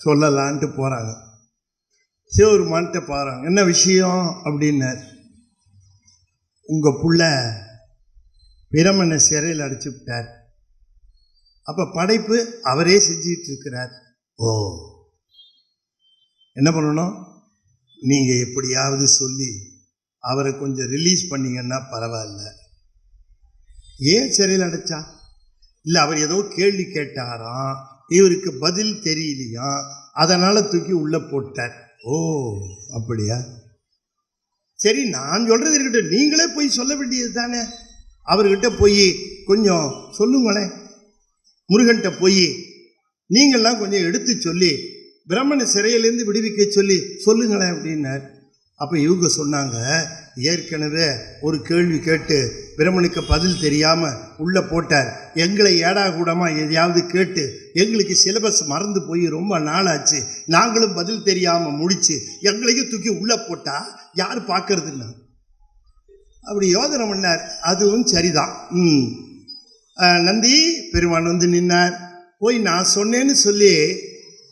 சொல்லலான்ட்டு போறாங்க. சிவபெருமான்கிட்ட பாருங்க, என்ன விஷயம் அப்படின்னார். உங்க புள்ள பிரமனை சிறையில் அடைச்சு விட்டார். அப்ப படைப்பு அவரே செஞ்சிட்டு இருக்கிறார். ஓ, என்ன பண்ணணும், நீங்க எப்படியாவது சொல்லி அவரை கொஞ்சம் ரிலீஸ் பண்ணீங்கன்னா பரவாயில்ல. ஏன் சிறையில் அடைச்சா? இல்லை, அவர் ஏதோ கேள்வி கேட்டாராம், இவருக்கு பதில் தெரியலையா, அதனால தூக்கி உள்ள போட்டார். ஓ, அப்படியா, சரி, நான் சொல்றது இருக்கட்டும், நீங்களே போய் சொல்ல வேண்டியது தானே. அவர்கிட்ட போய் கொஞ்சம் சொல்லுங்களேன், முருகன்கிட்ட போய் நீங்கள்லாம் கொஞ்சம் எடுத்து சொல்லி பிரம்மனை சிறையிலேருந்து விடுவிக்க சொல்லி சொல்லுங்களேன் அப்படின்னார். அப்போ இவங்க சொன்னாங்க, ஏற்கனவே ஒரு கேள்வி கேட்டு பிரம்மனுக்கு பதில் தெரியாமல் உள்ளே போட்டார். எங்களை ஏடா கூடமாக எதையாவது கேட்டு எங்களுக்கு சிலபஸ் மறந்து போய் ரொம்ப நாளாச்சு, நாங்களும் பதில் தெரியாமல் முடிச்சு எங்களையும் தூக்கி உள்ளே போட்டா யார் பார்க்கறதுன்னா அப்படி யோசனை பண்ணார். அதுவும் சரிதான். நந்தி பெருமான் வந்து நின்னார். போய் நான் சொன்னேன்னு சொல்லி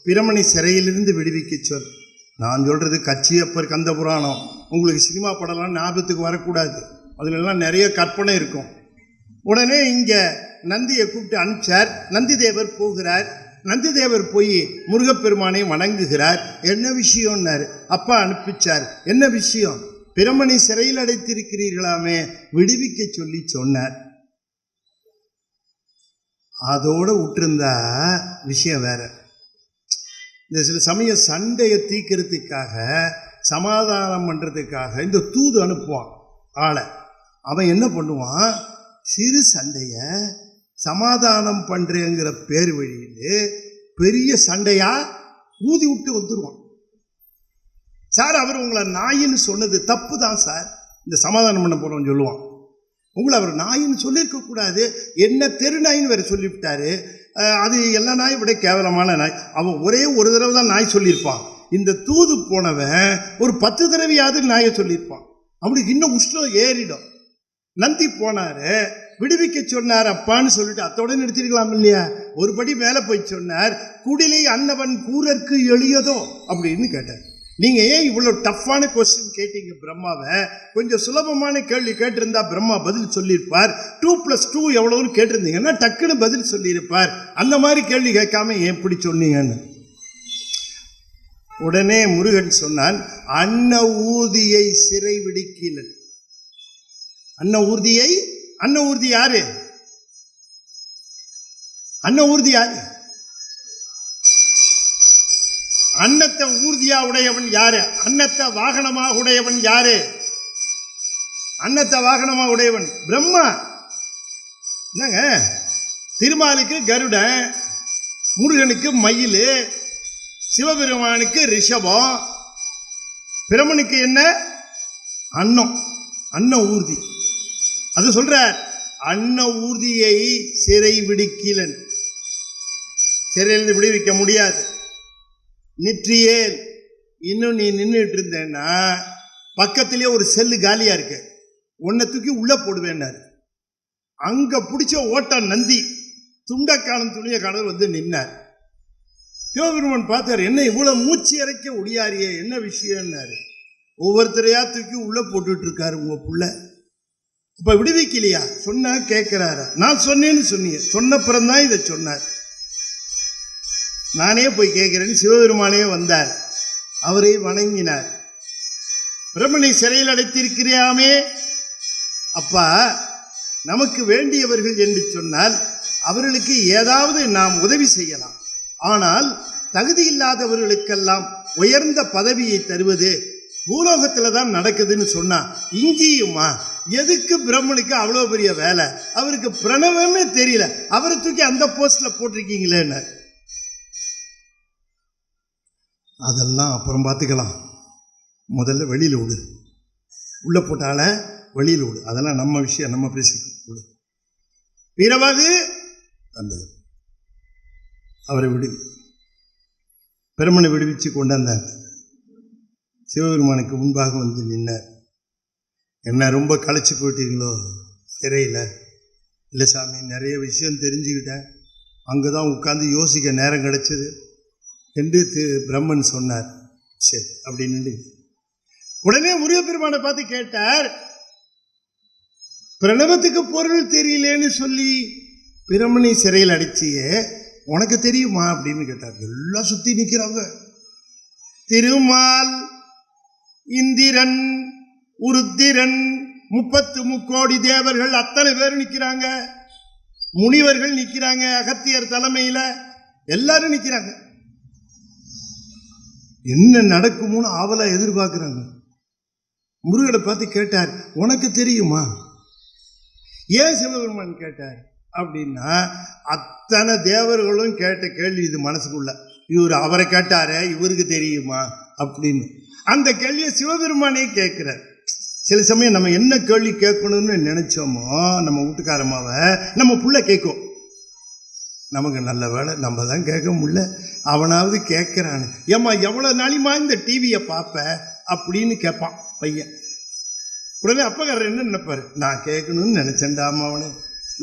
பிரமனை சிறையிலிருந்து விடுவிக்க சொல். நான் சொல்கிறது கச்சியப்பர் கந்த புராணம். உங்களுக்கு சினிமா படம்லாம் ஞாபகத்துக்கு வரக்கூடாது, அதுலெல்லாம் நிறைய கற்பனை இருக்கும். உடனே இங்கே நந்தியை கூப்பிட்டு அனுப்பிச்சார். நந்தி தேவர் போகிறார். நந்தி தேவர் போய் முருகப்பெருமானை வணங்குகிறார். என்ன விஷயம்னாரு. அப்பா அனுப்பிச்சார். என்ன விஷயம்? பிரமனை சிறையில் அடைத்திருக்கிறீர்களாமே, விடுவிக்க சொல்லி சொன்னார். அதோட விட்டுருந்தா விஷயம் வேற. இந்த சில சமயம் சண்டையை தீர்க்கிறதுக்காக, சமாதானம் பண்ணுறதுக்காக இந்த தூது அனுப்புவான் ஆளை. அவன் என்ன பண்ணுவான், சிறு சண்டையை சமாதானம் பண்ணுறேங்கிற பேர் வழியில் பெரிய சண்டையாக ஊதி விட்டு வந்துடுவான். சார், அவர் உங்களை நாயின்னு சொன்னது தப்பு தான் சார், இந்த சமாதானம் பண்ண போகிறோன்னு சொல்லுவான். உங்களை அவர் நாயின்னு சொல்லியிருக்கக்கூடாது, என்ன தெரு நாயின்னு வேறு சொல்லிவிட்டாரு. அது எல்லா நாயை விட கேவலமான நாய். அவன் ஒரே ஒரு தடவை தான் நாய் சொல்லியிருப்பான். இந்த தூது போனவன் ஒரு 10 தடவையாவது நாயை சொல்லியிருப்பான். அவனுக்கு இன்னும் உஷ்ணம் ஏறிடும். நந்தி போனாரு, விடுவிக்க சொன்னார் அப்பான்னு சொல்லிட்டு அத்தோட நிறுத்திருக்கலாம் இல்லையா? ஒரு படி மேலே போய் சொன்னார், குடிலை அன்னவன் கூரற்கு எளியதோ அப்படின்னு கேட்டார். நீங்கள் ஏன் இவ்வளோ டஃப்பான கொஸ்டின் கேட்டீங்க பிரம்மாவை? கொஞ்சம் சுலபமான கேள்வி கேட்டிருந்தா பிரம்மா பதில் சொல்லியிருப்பார். 2+2 எவ்வளோன்னு கேட்டிருந்தீங்கன்னா டக்குன்னு பதில் சொல்லியிருப்பார். அந்த மாதிரி கேள்வி கேட்காம ஏன் இப்படி சொன்னீங்கன்னு. உடனே முருகன் சொன்னான், அன்ன ஊதியை சிறை விடுக்கீலன். அன்ன ஊர்தியை, அன்ன ஊர்தி யாரு? அன்ன ஊர்தி யாரு? அன்னத்தை ஊர்தியா உடையவன் யாரு? அன்னத்தை வாகனமாக உடையவன் யாரு? அன்னத்தை வாகனமாக உடையவன் பிரம்மா. என்னங்க, திருமாலுக்கு கருடன், முருகனுக்கு மயில், சிவபெருமானுக்கு ரிஷபம், பிரமனுக்கு என்ன? அன்னம், அன்ன ஊர்தி. அது சொல்றார், அன்ன ஊர்தியை சிறை விடுக்கீலன். சிறையிலிருந்து விடுவிக்க முடியாது. நிற்றியேல், இன்னும் நீ நின்றுட்டு இருந்தேன்னா பக்கத்திலே ஒரு செல்லு காலியா இருக்கு, உன்னை தூக்கி உள்ள போடுவேன்னாரு. அங்க பிடிச்ச ஓட்டம் நந்தி துண்டக்காலம் துணிய கடல் வந்து நின்னார். சிவபெருமான் பார்த்தார், என்ன இவ்வளவு மூச்சு இறைக்க ஒடியாரியே, என்ன விஷயம்னாரு. ஒவ்வொருத்தரையா தூக்கி உள்ள போட்டுட்டு இருக்காரு உங்க புள்ள. இப்ப விடுவிக்கலையா? சொன்னா கேட்கிறாரா? நான் சொன்னேன்னு சொன்னீங்க, சொன்ன பிறந்தான் இதை சொன்னார். நானே போய் கேட்கிறேன்னு சிவபெருமானே வந்தார். அவரை வணங்கினார். பிரம்மனை சிறையில் அடைத்திருக்கிறாமே, அப்பா நமக்கு வேண்டியவர்கள் என்று சொன்னால் அவர்களுக்கு ஏதாவது நாம் உதவி செய்யலாம். ஆனால் தகுதி இல்லாதவர்களுக்கெல்லாம் உயர்ந்த பதவியை தருவது பூலோகத்தில் தான் நடக்குதுன்னு சொன்னா, இங்கேயுமா எதுக்கு பிரம்மனுக்கு அவ்வளோ பெரிய வேலை? அவருக்கு பிரணவமே தெரியல, அவரை தூக்கி அந்த போஸ்ட்ல போட்டிருக்கீங்களேன்னு. அதெல்லாம் அப்புறம் பார்த்துக்கலாம், முதல்ல வெளியில் விடு, உள்ள போட்டால வெளியில் விடு, அதெல்லாம் நம்ம விஷயம், நம்ம பேசிக்கணும். வீரவாகு அந்த அவரை பிரம்மனை விடுவிச்சு கொண்டு வந்தாங்க. சிவபெருமானுக்கு முன்பாக வந்து நின்னார். என்ன ரொம்ப களைச்சி போயிட்டீங்களோ சிறையில்? இல்லை சாமி, நிறைய விஷயம் தெரிஞ்சுக்கிட்டேன், அங்கே தான் உட்காந்து யோசிக்க நேரம் கிடைச்சது என்று பிரம்மன் சொன்னார். சரி அப்படின்னு உடனே முருகப்பெருமானை பார்த்து கேட்டார், பிரணவத்துக்கு பொருள் தெரியலேன்னு சொல்லி பிரம்மனை சிறையில் அடைச்சியே, உனக்கு தெரியுமா அப்படின்னு கேட்டார். எல்லாம் சுற்றி நிற்கிறாங்க. திருமால், இந்திரன், உருத்திரன், 33 தேவர்கள் அத்தனை பேர் நிற்கிறாங்க. முனிவர்கள் நிற்கிறாங்க, அகத்தியர் தலைமையில் எல்லாரும் நிற்கிறாங்க. என்ன நடக்குமோன்னு ஆவலா எதிர்பார்க்கிறாங்க. முருகனை பார்த்து கேட்டார், உனக்கு தெரியுமா? ஏன் சிவபெருமான் கேட்டார் அப்படின்னா, அத்தனை தேவர்களும் கேட்ட கேள்வி இது மனசுக்குள்ள. இவர் அவரை கேட்டாரே, இவருக்கு தெரியுமா அப்படின்னு. அந்த கேள்வியை சிவபெருமானே கேட்கிறார். சில சமயம் நம்ம என்ன கேள்வி கேட்கணும்னு நினைச்சோமோ, நம்ம வீட்டுக்காரமாவை நம்ம புள்ள கேட்கும். நமக்கு நல்ல வேலை நம்ம தான் கேட்க முடியல, அவனாவது கேட்குறான்னு. ஏம்மா எவ்வளோ நாளிமா இந்த டிவியை பார்ப்ப அப்படின்னு கேட்பான் பையன். உடனே அப்பக்காரர் என்ன நினைப்பாரு, நான் கேட்கணும்னு நினைச்சேன்டாமா அவனு,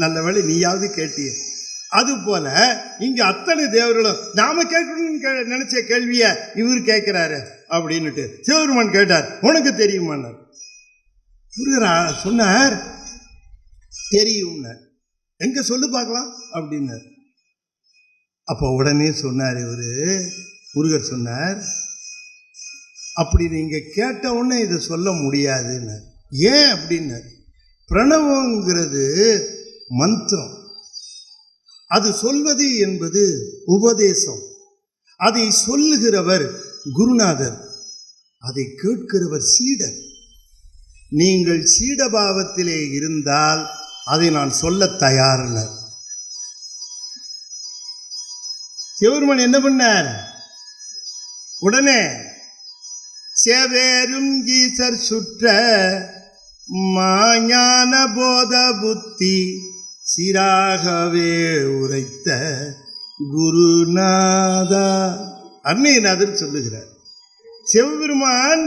நல்ல வேலை நீயாவது கேட்டிய. அது போல இங்க அத்தனை தேவர்களும் நாம கேட்கணும்னு நினைச்ச கேள்விய இவர் கேட்கிறாரு அப்படின்னுட்டு சிவபெருமான் கேட்டார், உனக்கு தெரியுமான்னார். முருகர் சொன்னார், தெரியும்னார். எங்க சொல்லு பார்க்கலாம் அப்படின்னார். அப்போ உடனே சொன்னார் இவரு, முருகர் சொன்னார், அப்படி நீங்க கேட்ட உடனே இதை சொல்ல முடியாதுன்னார். ஏன் அப்படின்னார். பிரணவங்கிறது மந்திரம், அது சொல்வது என்பது உபதேசம். அதை சொல்லுகிறவர் குருநாதர், அதை கேட்கிறவர் சீடர். நீங்கள் சீடபாவத்திலே இருந்தால் அதை நான் சொல்ல தயாரினர். சிவபெருமான் என்ன பண்ணார்? உடனே சேவேரும் ஈசர் சுற்ற மாஞான போத புத்தி சீராகவே உரைத்த குருநாதா அருணகிரிநாதர் சொல்லுகிறார். சிவபெருமான்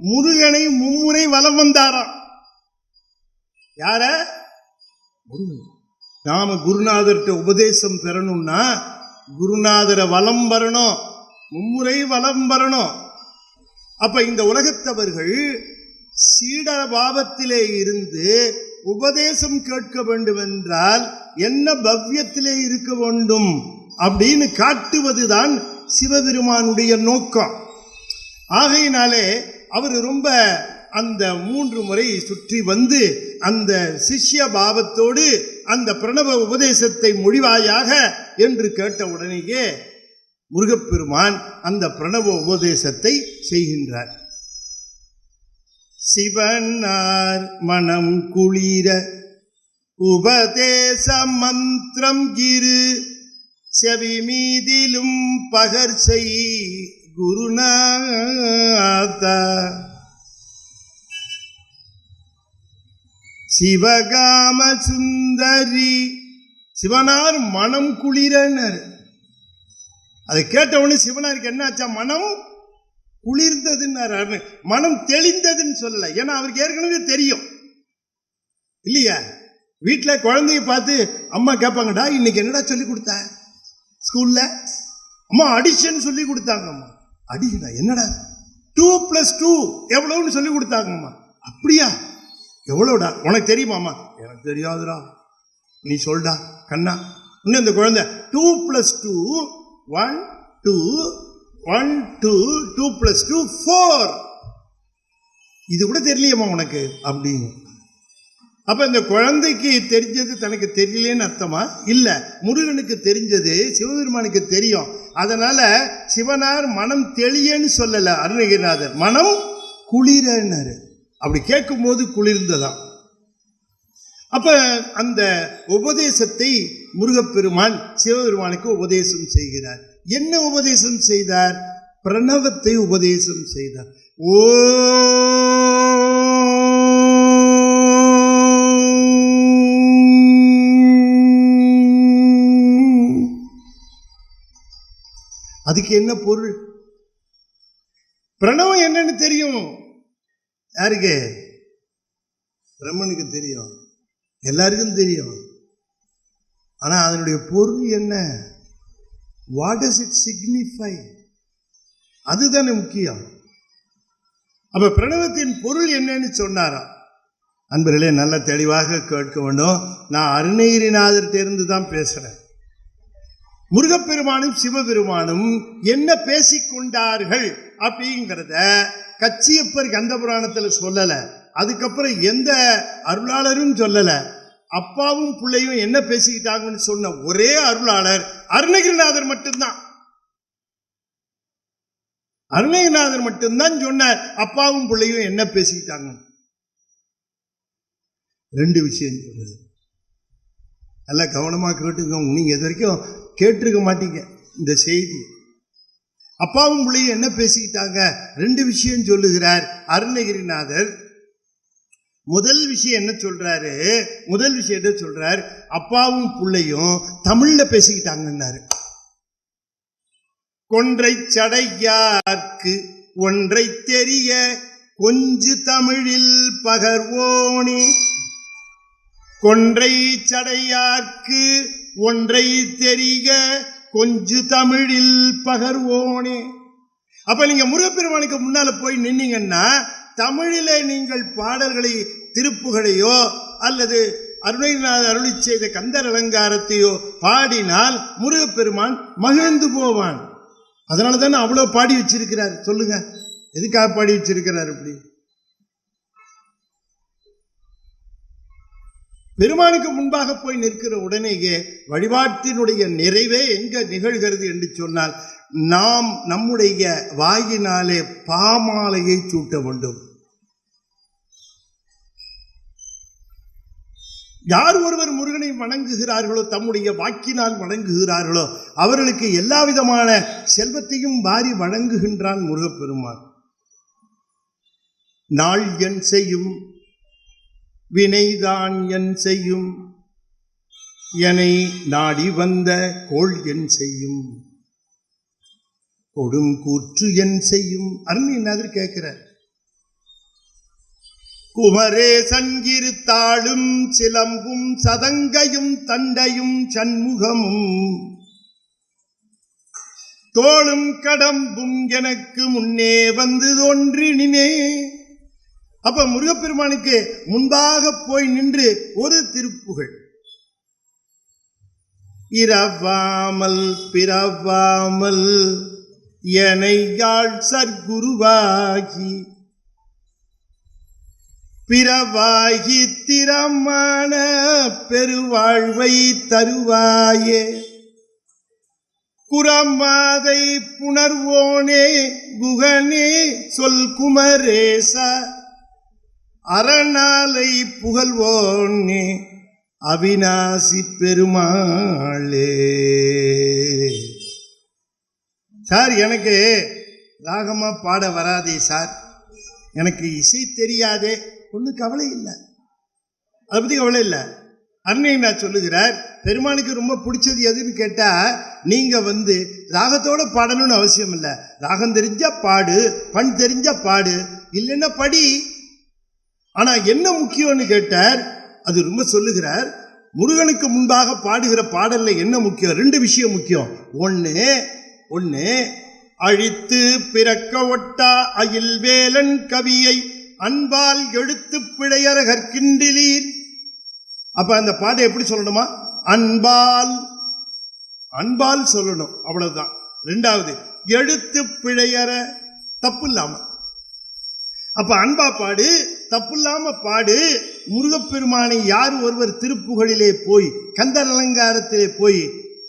முருகனை மும்முறை வலம் வந்தாராம். யார? முருகன். நாம குருநாதர்கிட்ட உபதேசம் பெறணும்னா குருநாதரை வலம் வரணும், மும்முறை வலம் வரணும். அப்ப இந்த உலகத்தவர்கள் சீட பாவத்திலே இருந்து உபதேசம் கேட்க வேண்டும் என்றால் என்ன பவ்யத்திலே இருக்க வேண்டும் அப்படின்னு காட்டுவதுதான் சிவபெருமானுடைய நோக்கம். ஆகையினாலே அவர் ரொம்ப அந்த 3 முறை சுற்றி வந்து அந்த சிஷ்ய பாவத்தோடு அந்த பிரணவ உபதேசத்தை மொழிவாயாக என்று கேட்ட உடனேயே முருகப்பெருமான் அந்த பிரணவ உபதேசத்தை செய்கின்றார். சிவனார் மனம் குளிர உபதேச மந்திரம் கிரு செவி மீதிலும் பகர்சை குருநாதா சிவகாம சுந்தரி. சிவனார் மனம் குளிரனர். அதை கேட்டவொடனே சிவனாருக்கு என்ன ஆச்சா? மனம் குளிர்ந்ததுன்னு, மனம் தெளிந்ததுன்னு சொல்லலை. ஏன்னா அவருக்கு ஏற்கனவே தெரியும் இல்லையா? வீட்டில் குழந்தைய பார்த்து அம்மா கேட்பாங்கடா, இன்னைக்கு என்னடா சொல்லி கொடுத்த ஸ்கூல்ல? அம்மா அடிஷன் சொல்லி கொடுத்தாங்கம்மா. அடிஷனா என்னடா? 2+2 எவ்வளவுன்னு சொல்லி கொடுத்தாங்கம்மா. அப்படியா? எவ்வளோடா? உனக்கு தெரியுமாம்மா? எனக்கு தெரியாதுடா, நீ சொல்டா கண்ணா. இன்னும் இந்த குழந்தை 2+2 1 2 1 2 2 + 2 4. இது கூட தெரியலையம்மா உனக்கு அப்படின்னு. அப்ப இந்த குழந்தைக்கு தெரிஞ்சது தனக்கு தெரியலேன்னு அர்த்தமா? இல்ல, முருகனுக்கு தெரிஞ்சது சிவபெருமானுக்கு தெரியும். அதனால சிவனார் மனம் தெளியன்னு சொல்லல, அருணகிரிநாதர் மனம் குளிரன்னாரு. அப்படி கேட்கும் போது குளிர்ந்ததாம். அப்ப அந்த உபதேசத்தை முருகப்பெருமான் சிவபெருமானுக்கு உபதேசம் செய்கிறார். என்ன உபதேசம் செய்தார்? பிரணவத்தை உபதேசம் செய்தார். ஓ அதுக்கு என்ன பொருள்? பிரணவம் என்னன்னு தெரியும் யாருக்கு? பிரம்மனுக்கு தெரியும், எல்லாருக்கும் தெரியும். ஆனா அதனுடைய பொருள் என்ன? What does it signify? அதுதானே முக்கியம். அப்ப பிரணவத்தின் பொருள் என்னன்னு சொன்னாராம். அன்பர்களே, நல்ல தெளிவாக கேட்க வேண்டும். நான் அருணகிரிநாதர்கிட்ட இருந்து தான் பேசுறேன். முருகப்பெருமானும் சிவபெருமானும் என்ன பேசிக்கொண்டார்கள் அப்படிங்கிறத கச்சியப்பர் கந்த புராணத்தில் சொல்லல. அதுக்கப்புறம் எந்த அருளாளரும் சொல்லல. அப்பாவும் பிள்ளையும் என்ன பேசிக்கிட்டாங்கன்னு சொன்ன ஒரே அருளாளர் அருணகிரிநாதர் மட்டும்தான். அருணகிரிநாதர் மட்டும்தான் சொன்னார் அப்பாவும் பிள்ளையும் என்ன பேசிக்கிட்டாங்க. 2 விஷயம் சொல்றது. நல்லா கவனமா கேட்டுக்கோங்க. நீங்க இது வரைக்கும் கேட்டிருக்க மாட்டீங்க இந்த செய்தி. அப்பாவும் பிள்ளையும் என்ன பேசிக்கிட்டாங்க? 2 விஷயம் சொல்லுகிறார் அருணகிரிநாதர். முதல் விஷயம் என்ன சொல்றாரு? முதல் விஷயம் என்ன சொல்றார்? அப்பாவும் பிள்ளையும் தமிழ்ல பேசிக்கிட்டாங்கன்னாரு. கொன்றை சடையார்க்கு ஒன்றை தெரிய கொஞ்சு தமிழில் பகர்வோனே. கொன்றை சடையார்க்கு ஒன்றை தெரிய கொஞ்சு தமிழில் பகர்வோனே. அப்ப நீங்க முருகப்பெருமானுக்கு முன்னால போய் நின்னீங்கன்னா தமிழில நீங்கள் பாடல்களை, திருப்புகளையோ அல்லது அருணகிரிநாதர் அருளி செய்த கந்தர் அலங்காரத்தையோ பாடினால் முருகப்பெருமான் மகிழ்ந்து போவான். அதனால தானே அவ்வளவு பாடி வச்சிருக்கிறார். சொல்லுங்க, எதுக்காக பாடி வச்சிருக்கிறார்? இப்படி பெருமானுக்கு முன்பாக போய் நிற்கிற உடனேயே வழிபாட்டினுடைய நிறைவே எங்க நிகழ்கிறது என்று சொன்னால், நாம் நம்முடைய வாயினாலே பாமாலையை சூட்ட வேண்டும். யார் ஒருவர் முருகனை வணங்குகிறார்களோ, தம்முடைய வாக்கினால் வணங்குகிறார்களோ, அவர்களுக்கு எல்லா விதமான செல்வத்தையும் வாரி வழங்குகின்றான் முருகப்பெருமான். நாள் என் செய்யும் வினைதான் என் செய்யும், என்னை நாடி வந்த கோள் என் செய்யும், கொடும் கூற்று என் செய்யும். அருணகிரிநாதர் கேட்கிறார். குமரே சங்கிருத்தாளும் சிலம்பும் சதங்கையும் தண்டையும் சண்முகமும் தோளும் கடம்பும் எனக்கு முன்னே வந்து தோன்றினே. அப்ப முருகப்பெருமானுக்கு முன்பாக போய் நின்று ஒரு திருப்புகழ். இரவாமல் பிறவாமல் எனையாள் சர்க்குருவாகி பிறவாகி திறமான பெருவாழ்வை தருவாயே. குரமாதை புணர்வோனே குகனே சொல் குமரேசா, அரணாலை புகழ்வோனே அவிநாசி பெருமாளே. சார், எனக்கு ராகமா பாட வராதே சார், எனக்கு இசை தெரியாதே. ஒன்றும் கவலை இல்லை, அதை பற்றி கவலை இல்லை. அருணகிரிநாதர் சொல்லுகிறார், பெருமானுக்கு ரொம்ப பிடிச்சது எதுன்னு கேட்டால், நீங்கள் ராகத்தோட பாடணும்னு அவசியம் இல்லை. ராகம் தெரிஞ்சா பாடு, பண் தெரிஞ்சா பாடு, இல்லைன்னா படி. ஆனால் என்ன முக்கியம்னு கேட்டார், அது ரொம்ப சொல்லுகிறார். முருகனுக்கு முன்பாக பாடுகிற பாடலில் என்ன முக்கியம்? 2 விஷயம் முக்கியம். ஒன்று அழித்து பிறக்க ஒட்டா அயில் வேலன் கவியை அன்பால் எழுத்து பிழையற கற்கின்றீர். அப்ப அந்த பாட்டை எப்படி சொல்லணுமா? அன்பால் சொல்லணும், அவ்வளவுதான். ரெண்டாவது எழுத்து பிழையற, தப்பு இல்லாம. அப்ப அன்பா பாடு, தப்பு இல்லாம பாடு. முருகப்பெருமானை யார் ஒருவர் திருப்புகழிலே போய் கந்தர் அலங்காரத்திலே போய்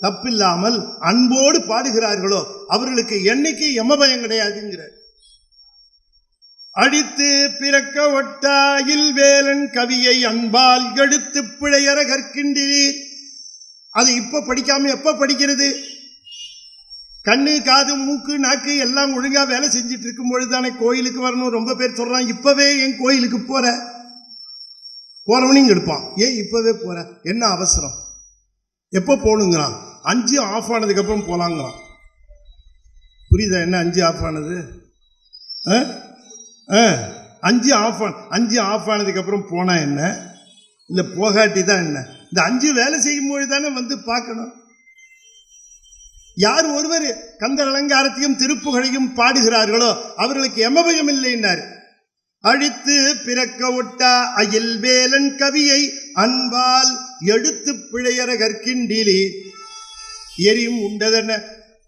தப்பில்லாமல் அன்போடு பாடுகிறார்களோ அவர்களுக்கு என்னைக்கு யமபயம் கிடையாதுங்கிறார். அடித்து பிறக்க ஒட்டாயில் வேலன் கவியை அன்பால் எடுத்து பிழையற கற்கின்றீர். அது இப்ப படிக்காம எப்ப படிக்கிறது? கண்ணு காது மூக்கு நாக்கு எல்லாம் ஒழுங்கா வேலை செஞ்சிட்டு இருக்கும் பொழுதுதானே கோயிலுக்கு வரணும். ரொம்ப பேர் சொல்றான், இப்பவே என் கோயிலுக்கு போறவனையும் எடுப்பான். ஏன் இப்பவே போற, என்ன அவசரம், எப்போ போகணுங்கிறான். 5 ஆஃப் ஆனதுக்கு அப்புறம் போலாங்கிறான். புரியுதா என்ன 5 ஆஃப் ஆனது? 5 ஆஃப் ஆனதுக்கு அப்புறம் போனா என்ன, இல்லை போகாட்டி தான் என்ன? இந்த 5 வேலை செய்யும் பொழுது தானே வந்து பார்க்கணும். யார் ஒருவர் கந்தர் அலங்காரத்தையும் திருப்புகழையும் பாடுகிறார்களோ அவர்களுக்கு யமபயம் இல்லைன்னார். அழித்து பிறக்க ஒட்டா அயில் வேலன் கவியை அன்பால் எடுத்து பிழையற கற்கின்றீலி. எரியும் உண்டதென்ன.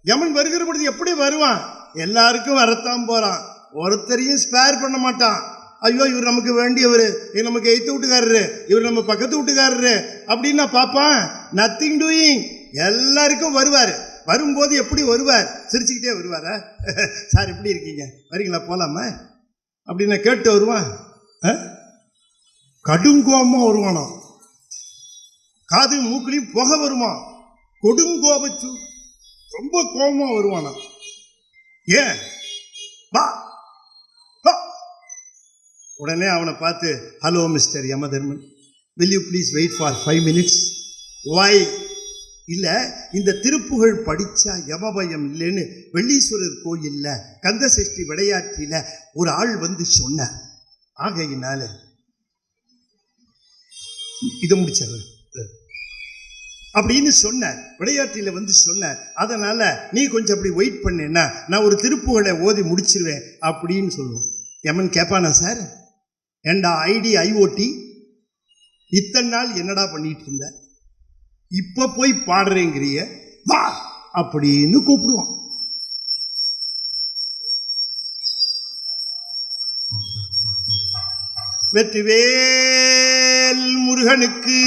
யமன் வருகிற பொழுது எப்படி வருவான்? எல்லாருக்கும் வரத்தான் போறான், ஒருத்தரையும் ஸ்பேர் பண்ண மாட்டான். ஐயோ இவர் நமக்கு வேண்டியவர், இவர் நமக்கு எய்த்து வீட்டுக்காரரு, இவர் நம்ம பக்கத்து வீட்டுக்காரரு அப்படின்னு பார்ப்பான். Nothing doing. எல்லாருக்கும் வருவார். வரும்போது எப்படி வருவார்? சிரிச்சுக்கிட்டே வருவாரா? சார் எப்படி இருக்கீங்க, வரீங்களா போலாமா அப்படின்னு கேட்டு வருவான். கடுங்கோபமா வருவானா, காது மூக்குலையும் புகை வருமா, கொடுங்கோபச்சு ரொம்ப கோபமா வருவானா. ஏன் வா, உடனே அவனை பார்த்து, hello mister Yamadharman, will you please wait for 5 minutes. வாய் இல்லை, இந்த திருப்புகழ் படித்தா யமபயம் இல்லைன்னு வெள்ளீஸ்வரர் கோயிலில் கந்த சஷ்டி விளையாட்டில் ஒரு ஆள் வந்து சொன்னார். ஆகையினால இதை முடிச்சிடுறேன் அப்படின்னு சொன்னார். விளையாட்டில் வந்து சொன்னார். அதனால நீ கொஞ்சம் அப்படி வெயிட் பண்ணேன்னா நான் ஒரு திருப்புகழை ஓதி முடிச்சிருவேன் அப்படின்னு சொல்லுவோம். யமன் கேட்பானா, சார் ஏண்டா ஐடி ஐஓடி இத்தனை நாள் என்னடா பண்ணிட்டு இருந்த, இப்ப போய் பாடுறேங்கிறிய, வா அப்படின்னு கூப்பிடுவான். வெற்றிவேல் முருகனுக்கு